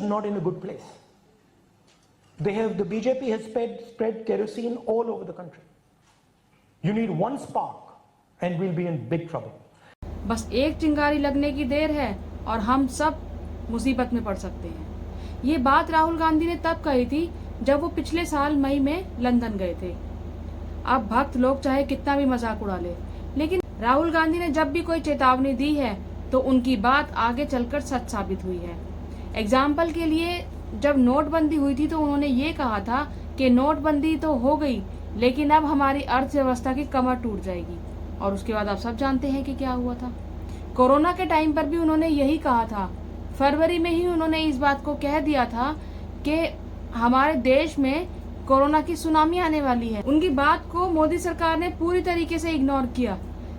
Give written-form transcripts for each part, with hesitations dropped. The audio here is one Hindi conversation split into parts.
not in a good place. The BJP has spread kerosene all over the country. You need one spark and we'll be in big trouble. बस एक चिंगारी लगने की देर है और हम सब मुसीबत में पड़ सकते हैं। ये बात राहुल गांधी ने तब कही थी जब वो पिछले साल मई में लंदन गए थे। अब भक्त लोग चाहे कितना भी मजाक उड़ा ले, लेकिन राहुल गांधी ने जब भी कोई चेतावनी दी है तो उनकी बात आगे चलकर सच साबित हुई है। एग्जाम्पल के लिए जब नोटबंदी हुई थी तो उन्होंने ये कहा था कि नोटबंदी तो हो गई लेकिन अब हमारी अर्थव्यवस्था की कमर टूट जाएगी, और उसके बाद आप सब जानते हैं कि क्या हुआ था। कोरोना के टाइम पर भी उन्होंने यही कहा था। फरवरी में ही उन्होंने इस बात को कह दिया था कि हमारे देश में कोरोना की सुनामी आने वाली है। उनकी बात को मोदी सरकार ने पूरी तरीके से इग्नोर किया,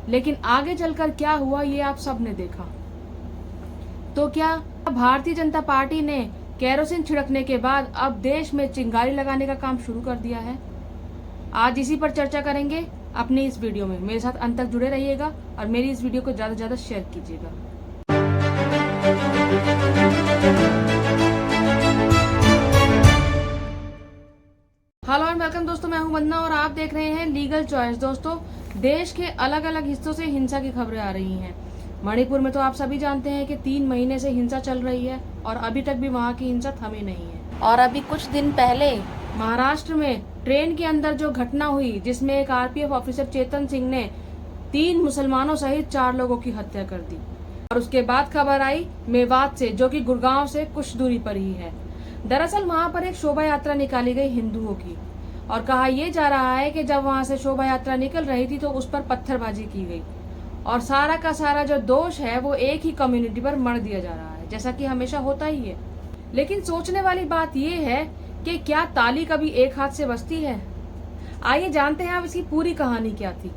लेकिन आगे चलकर क्या हुआ ये आप सब ने देखा। तो क्या भारतीय जनता पार्टी ने केरोसिन छिड़कने के बाद अब देश में चिंगारी लगाने का काम शुरू कर दिया है? आज इसी पर चर्चा करेंगे अपनी इस वीडियो में। मेरे साथ अंत तक जुड़े रहिएगा और मेरी इस वीडियो को ज्यादा से ज्यादा शेयर कीजिएगा। हेलो एंड वेलकम दोस्तों, मैं हूं वंदना और आप देख रहे हैं लीगल चॉइस। दोस्तों, देश के अलग अलग हिस्सों से हिंसा की खबरें आ रही हैं। मणिपुर में तो आप सभी जानते हैं कि 3 महीने से हिंसा चल रही है और अभी तक भी वहां की हिंसा थमी नहीं है। और अभी कुछ दिन पहले महाराष्ट्र में ट्रेन के अंदर जो घटना हुई जिसमें एक आरपीएफ ऑफिसर चेतन सिंह ने 3 मुसलमानों सहित 4 लोगों की हत्या कर दी। और उसके बाद खबर आई मेवात से, जो कि गुड़गांव से कुछ दूरी पर ही है। दरअसल वहां पर एक शोभा यात्रा निकाली गई हिंदुओं की, और कहा यह जा रहा है कि जब वहां से शोभा यात्रा निकल रही थी तो उस पर पत्थरबाजी की गई और सारा का सारा जो दोष है वो एक ही कम्युनिटी पर मढ़ दिया जा रहा है, जैसा कि हमेशा होता ही है। लेकिन सोचने वाली बात यह है कि क्या ताली कभी एक हाथ से बजती है? आइए जानते हैं अब इसकी पूरी कहानी क्या थी।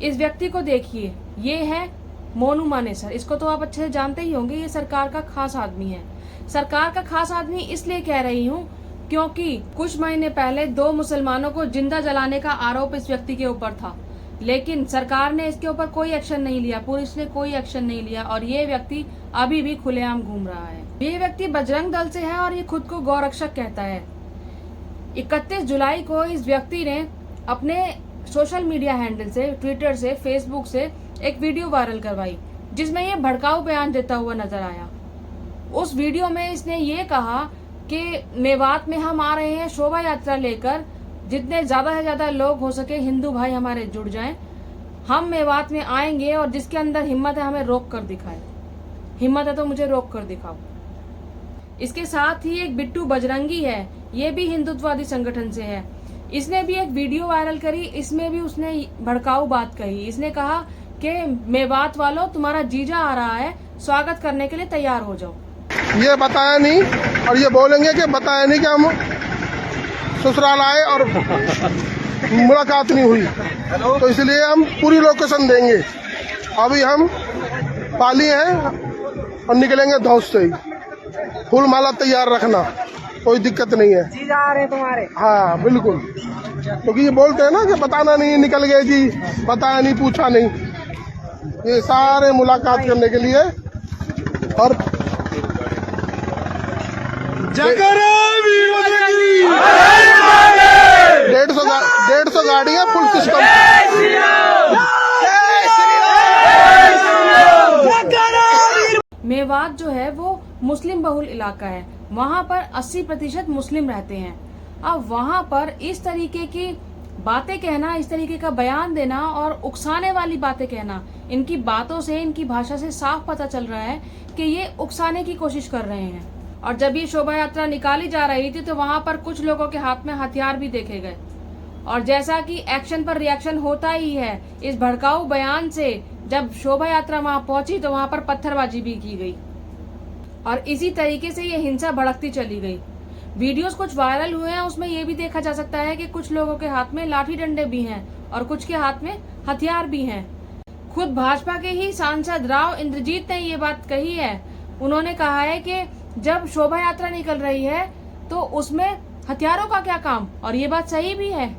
इस व्यक्ति को देखिए, ये है मोनू मानेसर। इसको तो आप अच्छे से जानते ही होंगे, ये सरकार का खास आदमी है। सरकार का खास आदमी इसलिए कह रही हूँ क्योंकि कुछ महीने पहले 2 मुसलमानों को जिंदा जलाने का आरोप इस व्यक्ति के ऊपर था, लेकिन सरकार ने इसके ऊपर कोई एक्शन नहीं लिया, पुलिस ने कोई एक्शन नहीं लिया और ये व्यक्ति अभी भी खुलेआम घूम रहा है। ये व्यक्ति बजरंग दल से है और ये खुद को गौरक्षक कहता है। 31 जुलाई को इस व्यक्ति ने अपने सोशल मीडिया हैंडल से, ट्विटर से, फेसबुक से एक वीडियो वायरल करवाई जिसमें ये भड़काऊ बयान देता हुआ नजर आया। उस वीडियो में इसने ये कहा कि मेवात में हम आ रहे हैं शोभा यात्रा लेकर, जितने ज्यादा से ज्यादा लोग हो सके हिंदू भाई हमारे जुड़ जाएं। हम मेवात में आएंगे और जिसके अंदर हिम्मत है हमें रोक कर दिखाए। हिम्मत है तो मुझे रोक कर दिखाओ। इसके साथ ही एक बिट्टू बजरंगी है, ये भी हिंदुत्ववादी संगठन से है। इसने भी एक वीडियो वायरल करी, इसमें भी उसने भड़काऊ बात कही। इसने कहा कि मेवात वालों, तुम्हारा जीजा आ रहा है, स्वागत करने के लिए तैयार हो जाओ। ये बताया नहीं और ये बोलेंगे कि बताया नहीं कि हम ससुराल आए और मुलाकात नहीं हुई, तो इसलिए हम पूरी लोकेशन देंगे। अभी हम पाली हैं और निकलेंगे धौस से ही। फूल माला तैयार रखना, कोई दिक्कत नहीं है। जीजा आ रहे तुम्हारे? हाँ बिल्कुल, क्योंकि ये बोलते हैं ना कि बताना नहीं, निकल गए जी, बताया नहीं, पूछा नहीं। ये सारे मुलाकात करने के लिए और 150 गाड़ियां फुल सिस्टम। मेवात जो है वो मुस्लिम बहुल इलाका है, वहाँ पर 80% मुस्लिम रहते हैं। अब वहाँ पर इस तरीके की बातें कहना, इस तरीके का बयान देना और उकसाने वाली बातें कहना, इनकी बातों से, इनकी भाषा से साफ पता चल रहा है कि ये उकसाने की कोशिश कर रहे हैं। और जब ये शोभा यात्रा निकाली जा रही थी तो वहाँ पर कुछ लोगों के हाथ में हथियार भी देखे गए, और जैसा कि एक्शन पर रिएक्शन होता ही है, इस भड़काऊ बयान से जब शोभा यात्रा वहां पहुंची तो वहां पर पत्थरबाजी भी की गई और इसी तरीके से ये हिंसा भड़कती चली गई। वीडियोस कुछ वायरल हुए हैं, उसमें ये भी देखा जा सकता है कि कुछ लोगों के हाथ में लाठी डंडे भी हैं और कुछ के हाथ में हथियार भी हैं। खुद भाजपा के ही सांसद राव इंद्रजीत ने ये बात कही है। उन्होंने कहा है कि जब शोभा यात्रा निकल रही है तो उसमें हथियारों का क्या काम, और ये बात सही भी है।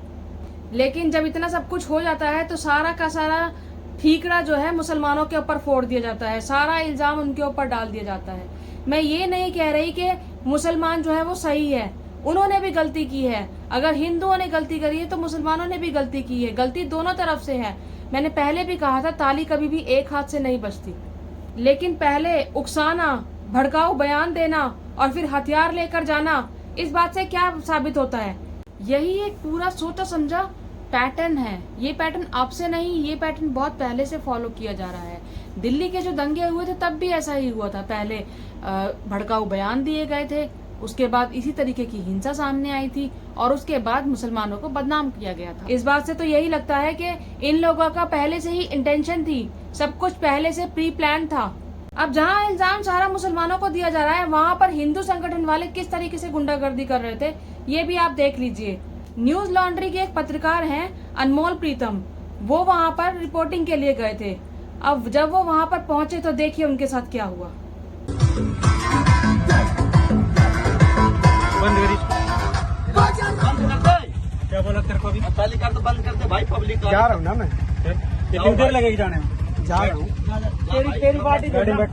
लेकिन जब इतना सब कुछ हो जाता है तो सारा का सारा ठीकरा जो है मुसलमानों के ऊपर फोड़ दिया जाता है, सारा इल्जाम उनके ऊपर डाल दिया जाता है। मैं ये नहीं कह रही कि मुसलमान जो है वो सही है, उन्होंने भी गलती की है। अगर हिंदुओं ने गलती करी है तो मुसलमानों ने भी गलती की है। गलती दोनों तरफ से है। मैंने पहले भी कहा था ताली कभी भी एक हाथ से नहीं बजती, लेकिन पहले उकसाना, भड़काऊ बयान देना और फिर हथियार लेकर जाना, इस बात से क्या साबित होता है? यही एक पूरा सोचा समझा पैटर्न है। ये पैटर्न अब से नहीं, ये पैटर्न बहुत पहले से फॉलो किया जा रहा है। दिल्ली के जो दंगे हुए थे तब भी ऐसा ही हुआ था। पहले भड़काऊ बयान दिए गए थे, उसके बाद इसी तरीके की हिंसा सामने आई थी और उसके बाद मुसलमानों को बदनाम किया गया था। इस बात से तो यही लगता है कि इन लोगों का पहले से ही इंटेंशन थी, सब कुछ पहले से प्री प्लान था। अब जहाँ इल्जाम सारा मुसलमानों को दिया जा रहा है, वहाँ पर हिंदू संगठन वाले किस तरीके से गुंडागर्दी कर रहे थे ये भी आप देख लीजिए। न्यूज लॉन्ड्री के एक पत्रकार हैं अनमोल प्रीतम, वो वहाँ पर रिपोर्टिंग के लिए गए थे। अब जब वो वहाँ पर पहुंचे तो देखिए उनके साथ क्या हुआ। क्या बोला तेरे को अभी? ताली कर तो बंद कर दे भाई, पब्लिक जा रहा हूँ ना मैं। कितनी देर लगेगी जाने में? जा रहा हूँ। तेरी पार्टी गाड़ी में बैठ।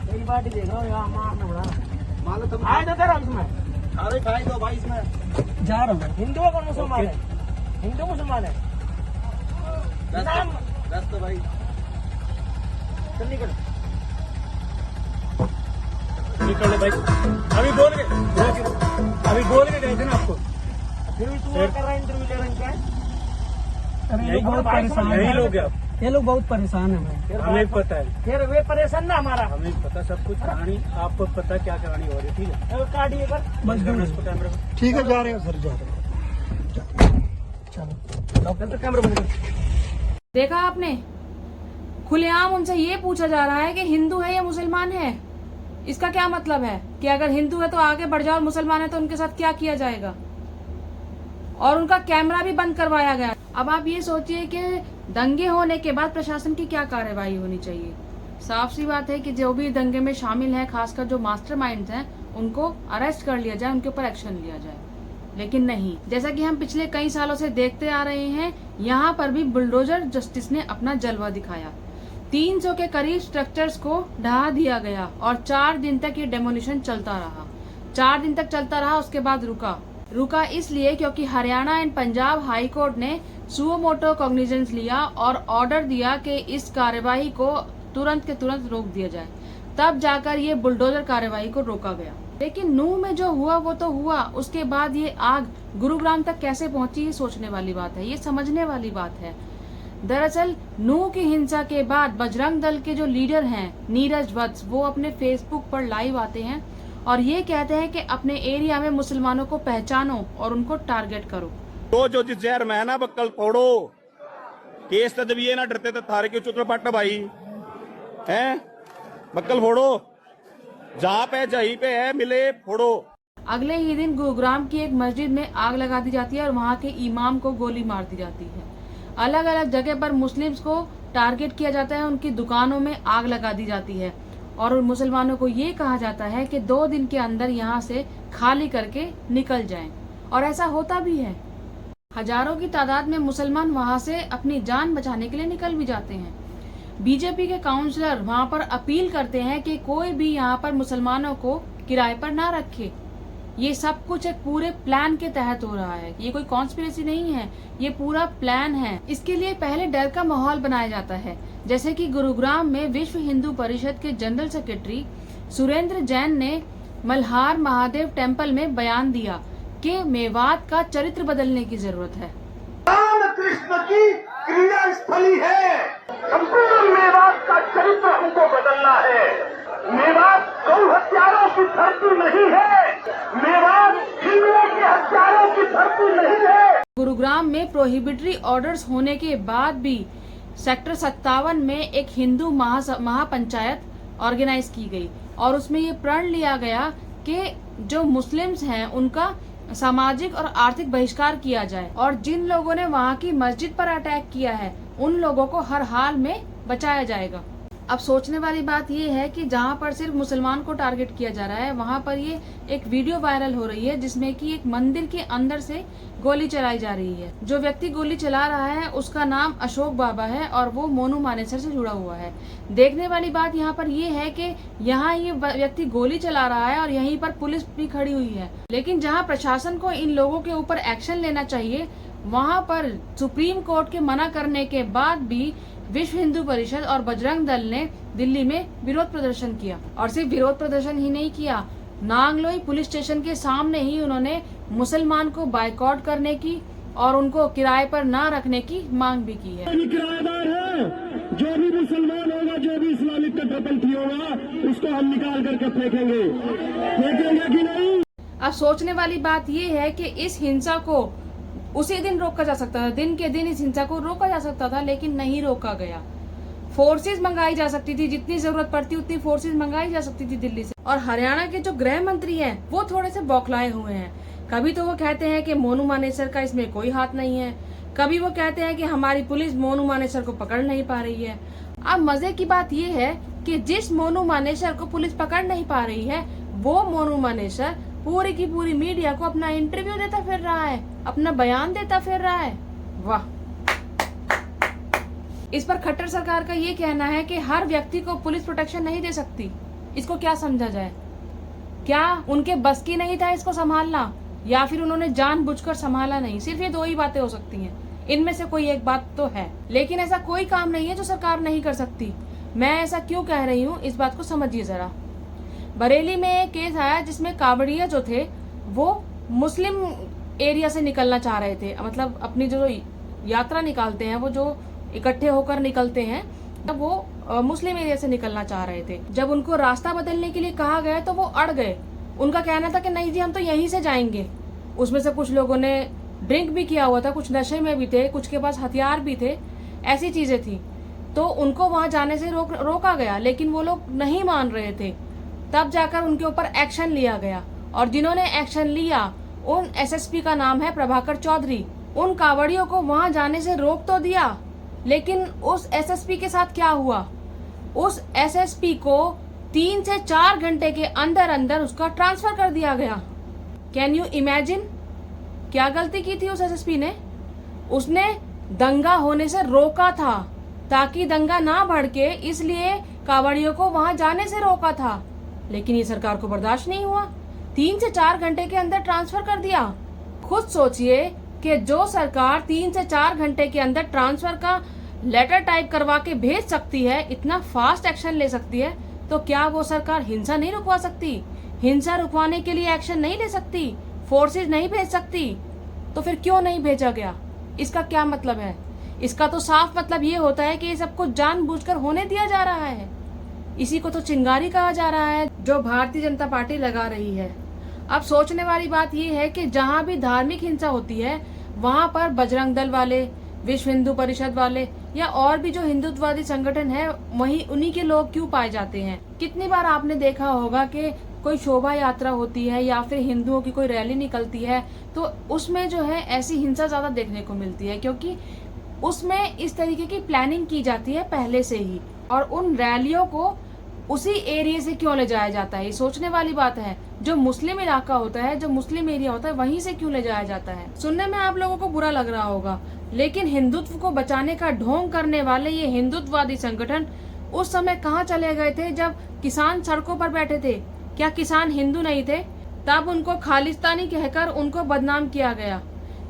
तेरी पार्टी देखो यहाँ मारना बड़ा मानो तुम आए तो तेरा उसमें। अरे भाई दो भाई इसमें जा रहा हूँ। हिंदू कौन मुसलमान है? हिंदू मुसलमान है दस तो भाई चल निकल निकल भाई। अभी बोल के गए थे ना आपको। फिर भी तू कर रहा है इंटरव्यू ले रहा है क्या? यही बहुत परेशान है। यही लोग हैं आप। ये लोग बहुत परेशान है भाई। हमें पता है, फिर वे परेशान ना हमारा हमें पता सब कुछ कहानी। आपको पता क्या कहानी हो रही है? ठीक है काटिए पर बस कैमरे में। ठीक है, जा रहे हैं सर, जा रहे हैं। चलो डॉक्टर तो कैमरा बंद कर। देखा आपने, खुलेआम उनसे ये पूछा जा रहा है कि हिंदू है या मुसलमान है। इसका क्या मतलब है कि अगर हिंदू है तो आगे बढ़ जाओ और मुसलमान है तो उनके साथ क्या किया जाएगा? और उनका कैमरा भी बंद करवाया गया। अब आप ये सोचिए कि दंगे होने के बाद प्रशासन की क्या कार्यवाही होनी चाहिए। साफ सी बात है कि जो भी दंगे में शामिल है, खासकर जो मास्टरमाइंड्स हैं, उनको अरेस्ट कर लिया जाए, उनके ऊपर एक्शन लिया जाए। लेकिन नहीं, जैसा कि हम पिछले कई सालों से देखते आ रहे हैं, यहाँ पर भी बुलडोजर जस्टिस ने अपना जलवा दिखाया। 300 के करीब स्ट्रक्चर्स को ढहा दिया गया और 4 दिन तक ये डेमोलिशन चलता रहा। 4 दिन तक चलता रहा, उसके बाद रुका इसलिए क्योंकि Haryana and Punjab high court ने सुओ मोटो कॉग्निजेंस लिया और ऑर्डर दिया कि इस कार्यवाही को तुरंत के तुरंत रोक दिया जाए। तब जाकर ये बुलडोजर कार्यवाही को रोका गया। लेकिन नूह में जो हुआ वो तो हुआ, उसके बाद ये आग गुरुग्राम तक कैसे पहुंची, ये सोचने वाली बात है, ये समझने वाली बात है। दरअसल नूह की हिंसा के बाद बजरंग दल के जो लीडर हैं नीरज वत्स, वो अपने फेसबुक पर लाइव आते हैं और ये कहते हैं कि अपने एरिया में मुसलमानों को पहचानो और उनको टारगेट करो। तो जो जिस शहर में है ना बक्कल फोड़ो, केस तो जब ये ना डरते तो थारे क्यों चुत्र पट्टा भाई हैं? बक्कल फोड़ो, जहाँ पे जहीं पे है मिले फोड़ो। अगले ही दिन गुरुग्राम की एक मस्जिद में आग लगा दी जाती है और वहाँ के इमाम को गोली मार दी जाती है। अलग अलग जगह पर मुस्लिम्स को टारगेट किया जाता है, उनकी दुकानों में आग लगा दी जाती है और मुसलमानों को ये कहा जाता है कि 2 दिन के अंदर यहाँ से खाली करके निकल जाएं। और ऐसा होता भी है। हजारों की तादाद में मुसलमान वहाँ से अपनी जान बचाने के लिए निकल भी जाते हैं। बीजेपी के काउंसलर वहाँ पर अपील करते हैं कि कोई भी यहाँ पर मुसलमानों को किराए पर ना रखे। ये सब कुछ एक पूरे प्लान के तहत हो रहा है, ये कोई कॉन्स्पिरेसी नहीं है, ये पूरा प्लान है। इसके लिए पहले डर का माहौल बनाया जाता है, जैसे कि गुरुग्राम में विश्व हिंदू परिषद के जनरल सेक्रेटरी सुरेंद्र जैन ने मल्हार महादेव टेम्पल में बयान दिया कि मेवात का चरित्र बदलने की जरूरत है। कृष्ण की क्रीड़ा स्थली है, संपूर्ण मेवात का चरित्र हमको बदलना है। मेवात गौ हत्यारों की धरती नहीं है, मेवात हिंदुओं के हत्यारों की धरती नहीं है। गुरुग्राम में प्रोहिबिटरी ऑर्डर्स होने के बाद भी सेक्टर 57 में एक हिंदू महापंचायत ऑर्गेनाइज की गई और उसमें ये प्रण लिया गया कि जो मुस्लिम्स हैं उनका सामाजिक और आर्थिक बहिष्कार किया जाए और जिन लोगों ने वहाँ की मस्जिद पर अटैक किया है उन लोगों को हर हाल में बचाया जाएगा। अब सोचने वाली बात ये है कि जहाँ पर सिर्फ मुसलमान को टारगेट किया जा रहा है, वहाँ पर ये एक वीडियो वायरल हो रही है जिसमें कि एक मंदिर के अंदर से गोली चलाई जा रही है। जो व्यक्ति गोली चला रहा है उसका नाम अशोक बाबा है और वो मोनू मानेसर से जुड़ा हुआ है। देखने वाली बात यहाँ पर ये है कि यहाँ ये व्यक्ति गोली चला रहा है और यहीं पर पुलिस भी खड़ी हुई है। लेकिन जहाँ प्रशासन को इन लोगों के ऊपर एक्शन लेना चाहिए, वहाँ पर सुप्रीम कोर्ट के मना करने के बाद भी विश्व हिंदू परिषद और बजरंग दल ने दिल्ली में विरोध प्रदर्शन किया। और सिर्फ विरोध प्रदर्शन ही नहीं किया, नांगलोई पुलिस स्टेशन के सामने ही उन्होंने मुसलमान को बायकॉट करने की और उनको किराए पर ना रखने की मांग भी की है। किराएदार है, जो भी मुसलमान होगा, जो भी इस्लामिक कट्टरपंथी होगा, उसको हम निकाल करके फेंकेंगे कि नहीं। अब सोचने वाली बात ये है कि इस हिंसा को उसी दिन रोका जा सकता था, दिन के दिन इस हिंसा को रोका जा सकता था, लेकिन नहीं रोका गया। फोर्सेस मंगाई जा सकती थी, जितनी जरूरत पड़ती उतनी फोर्सेस मंगाई जा सकती थी दिल्ली से। और हरियाणा के जो गृह मंत्री हैं वो थोड़े से बौखलाए हुए हैं। कभी तो वो कहते हैं कि मोनू मानेसर का इसमें कोई हाथ नहीं है, कभी वो कहते हैं कि हमारी पुलिस मोनू मानेसर को पकड़ नहीं पा रही है। अब मजे की बात ये है कि जिस मोनू मानेसर को पुलिस पकड़ नहीं पा रही है, वो मोनू मानेसर पूरी की पूरी मीडिया को अपना इंटरव्यू देता फिर रहा है, अपना बयान देता फिर रहा है। वाह। इस पर खट्टर सरकार का ये कहना है कि हर व्यक्ति को पुलिस प्रोटेक्शन नहीं दे सकती। इसको क्या समझा जाए? क्या उनके बस की नहीं था इसको संभालना, या फिर उन्होंने जानबूझकर संभाला नहीं? सिर्फ ये दो ही बातें हो सकती हैं, इनमें से कोई एक बात तो है। लेकिन ऐसा कोई काम नहीं है जो सरकार नहीं कर सकती। मैं ऐसा क्यों कह रही हूँ, इस बात को समझिए जरा। बरेली में एक केस आया जिसमें कावड़िया जो थे वो मुस्लिम एरिया से निकलना चाह रहे थे, मतलब अपनी जो यात्रा निकालते हैं, वो जो इकट्ठे होकर निकलते हैं, तब वो मुस्लिम एरिया से निकलना चाह रहे थे। जब उनको रास्ता बदलने के लिए कहा गया तो वो अड़ गए। उनका कहना था कि नहीं जी, हम तो यहीं से जाएंगे। उसमें से कुछ लोगों ने ड्रिंक भी किया हुआ था, कुछ नशे में भी थे, कुछ के पास हथियार भी थे, ऐसी चीजें थी। तो उनको वहां जाने से रोका गया, लेकिन वो लोग नहीं मान रहे थे। तब जाकर उनके ऊपर एक्शन लिया गया, और जिन्होंने एक्शन लिया उन एसएसपी का नाम है प्रभाकर चौधरी। उन कावड़ियों को वहां जाने से रोक तो दिया, लेकिन उस एसएसपी के साथ क्या हुआ? उस एसएसपी को 3 से 4 घंटे के अंदर अंदर उसका ट्रांसफर कर दिया गया। Can you imagine? क्या गलती की थी उस एसएसपी ने? उसने दंगा होने से रोका था, ताकि दंगा ना भड़के, इसलिए कावड़ियों को वहां जाने से रोका था। लेकिन ये सरकार को बर्दाश्त नहीं हुआ, 3 से 4 घंटे के अंदर ट्रांसफर कर दिया। खुद सोचिए कि जो सरकार 3 से 4 घंटे के अंदर ट्रांसफर का लेटर टाइप करवा के भेज सकती है, इतना फास्ट एक्शन ले सकती है, तो क्या वो सरकार हिंसा नहीं रुकवा सकती? हिंसा रुकवाने के लिए एक्शन नहीं ले सकती? फोर्सेज नहीं भेज सकती? तो फिर क्यों नहीं भेजा गया? इसका क्या मतलब है? इसका तो साफ मतलब ये होता है कि ये सब कुछ जानबूझकर होने दिया जा रहा है। इसी को तो चिंगारी कहा जा रहा है, जो भारतीय जनता पार्टी लगा रही है। अब सोचने वाली बात ये है कि जहाँ भी धार्मिक हिंसा होती है, वहाँ पर बजरंग दल वाले, विश्व हिंदू परिषद वाले या और भी जो हिंदुत्ववादी संगठन है, वहीं उन्हीं के लोग क्यों पाए जाते हैं? कितनी बार आपने देखा होगा कि कोई शोभा यात्रा होती है या फिर हिंदुओं की कोई रैली निकलती है, तो उसमें जो है ऐसी हिंसा ज्यादा देखने को मिलती है, क्योंकि उसमें इस तरीके की प्लानिंग की जाती है पहले से ही। और उन रैलियों को उसी एरिया से क्यों ले जाया जाता है, ये सोचने वाली बात है। जो मुस्लिम इलाका होता है, जो मुस्लिम एरिया होता है, वहीं से क्यों ले जाया जाता है? सुनने में आप लोगों को बुरा लग रहा होगा, लेकिन हिंदुत्व को बचाने का ढोंग करने वाले ये हिंदुत्ववादी संगठन उस समय कहाँ चले गए थे जब किसान सड़कों पर बैठे थे? क्या किसान हिंदू नहीं थे? तब उनको खालिस्तानी कहकर उनको बदनाम किया गया।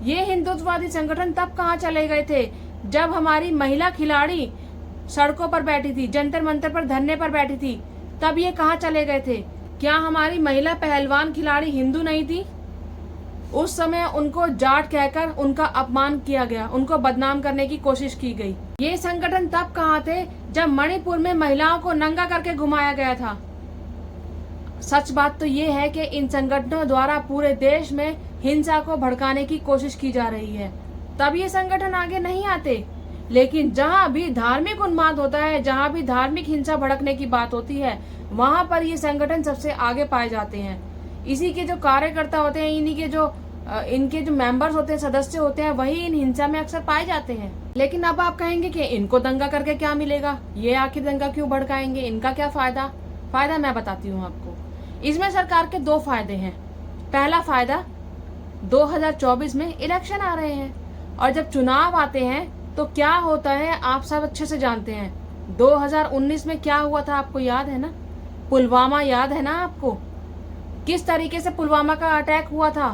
ये हिंदुत्ववादी संगठन तब कहाँ चले गए थे जब हमारी महिला खिलाड़ी सड़कों पर बैठी थी, जंतर मंतर पर धरने पर बैठी थी? तब ये कहाँ चले गए थे? क्या हमारी महिला पहलवान खिलाड़ी हिंदू नहीं थी? उस समय उनको जाट कहकर उनका अपमान किया गया, उनको बदनाम करने की कोशिश की गई। ये संगठन तब कहाँ थे जब मणिपुर में महिलाओं को नंगा करके घुमाया गया था? सच बात तो ये है कि इन संगठनों द्वारा पूरे देश में हिंसा को भड़काने की कोशिश की जा रही है, तब ये संगठन आगे नहीं आते। लेकिन जहाँ भी धार्मिक उन्माद होता है, जहाँ भी धार्मिक हिंसा भड़कने की बात होती है, वहाँ पर ये संगठन सबसे आगे पाए जाते हैं। इसी के जो कार्यकर्ता होते हैं, इन्हीं के जो इनके जो मेंबर्स होते हैं, सदस्य होते हैं, वही इन हिंसा में अक्सर पाए जाते हैं। लेकिन अब आप कहेंगे कि इनको दंगा करके क्या मिलेगा, ये आखिर दंगा क्यों भड़काएंगे, इनका क्या फायदा? फायदा मैं बताती हूँ आपको। इसमें सरकार के 2 फायदे हैं। पहला फायदा, 2024 में इलेक्शन आ रहे हैं और जब चुनाव आते हैं तो क्या होता है आप सब अच्छे से जानते हैं। 2019 में क्या हुआ था आपको याद है ना? पुलवामा याद है ना आपको? किस तरीके से पुलवामा का अटैक हुआ था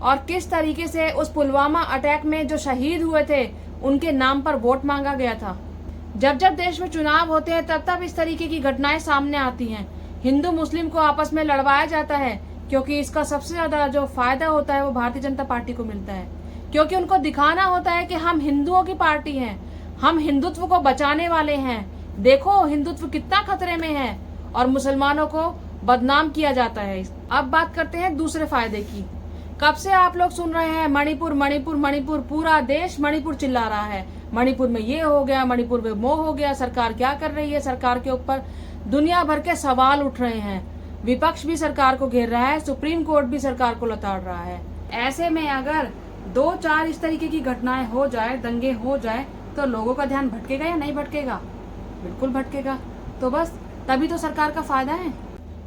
और किस तरीके से उस पुलवामा अटैक में जो शहीद हुए थे उनके नाम पर वोट मांगा गया था। जब जब देश में चुनाव होते हैं तब तब इस तरीके की घटनाएं सामने आती हैं। हिंदू मुस्लिम को आपस में लड़वाया जाता है क्योंकि इसका सबसे ज्यादा जो फायदा होता है वो भारतीय जनता पार्टी को मिलता है, क्योंकि उनको दिखाना होता है कि हम हिंदुओं की पार्टी हैं, हम हिंदुत्व को बचाने वाले हैं, देखो हिंदुत्व कितना खतरे में है, और मुसलमानों को बदनाम किया जाता है। अब बात करते हैं दूसरे फायदे की। कब से आप लोग सुन रहे हैं मणिपुर मणिपुर मणिपुर, पूरा देश मणिपुर चिल्ला रहा है, मणिपुर में ये हो गया, मणिपुर में वो हो गया, सरकार क्या कर रही है, सरकार के ऊपर दुनिया भर के सवाल उठ रहे हैं, विपक्ष भी सरकार को घेर रहा है, सुप्रीम कोर्ट भी सरकार को लताड़ रहा है। ऐसे में अगर 2-4 इस तरीके की घटनाएं हो जाए, दंगे हो जाए, तो लोगों का ध्यान भटकेगा या नहीं भटकेगा? बिल्कुल भटकेगा। तो बस तभी तो सरकार का फायदा है,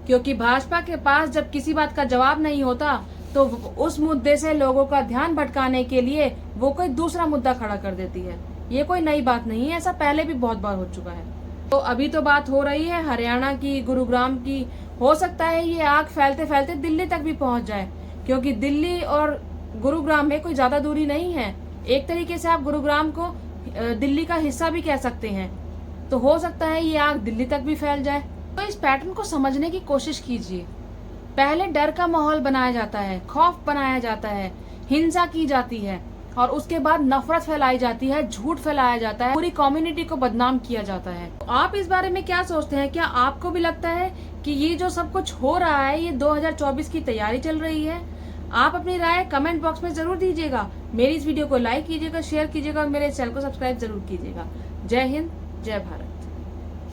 क्योंकि भाजपा के पास जब किसी बात का जवाब नहीं होता तो उस मुद्दे से लोगों का ध्यान भटकाने के लिए वो कोई दूसरा मुद्दा खड़ा कर देती है। ये कोई नई बात नहीं है, ऐसा पहले भी बहुत बार हो चुका है। तो अभी तो बात हो रही है हरियाणा की, गुरुग्राम की। हो सकता है ये आग फैलते फैलते दिल्ली तक भी पहुंच जाए, क्योंकि दिल्ली और गुरुग्राम में कोई ज्यादा दूरी नहीं है। एक तरीके से आप गुरुग्राम को दिल्ली का हिस्सा भी कह सकते हैं। तो हो सकता है ये आग दिल्ली तक भी फैल जाए। तो इस पैटर्न को समझने की कोशिश कीजिए। पहले डर का माहौल बनाया जाता है, खौफ बनाया जाता है, हिंसा की जाती है, और उसके बाद नफरत फैलाई जाती है, झूठ फैलाया जाता है, पूरी कम्युनिटी को बदनाम किया जाता है। तो आप इस बारे में क्या सोचते हैं? क्या आपको भी लगता है कि ये जो सब कुछ हो रहा है ये 2024 की तैयारी चल रही है? आप अपनी राय कमेंट बॉक्स में जरूर दीजिएगा। मेरी इस वीडियो को लाइक कीजिएगा, शेयर कीजिएगा और मेरे चैनल को सब्सक्राइब जरूर कीजिएगा। जय हिंद, जय भारत।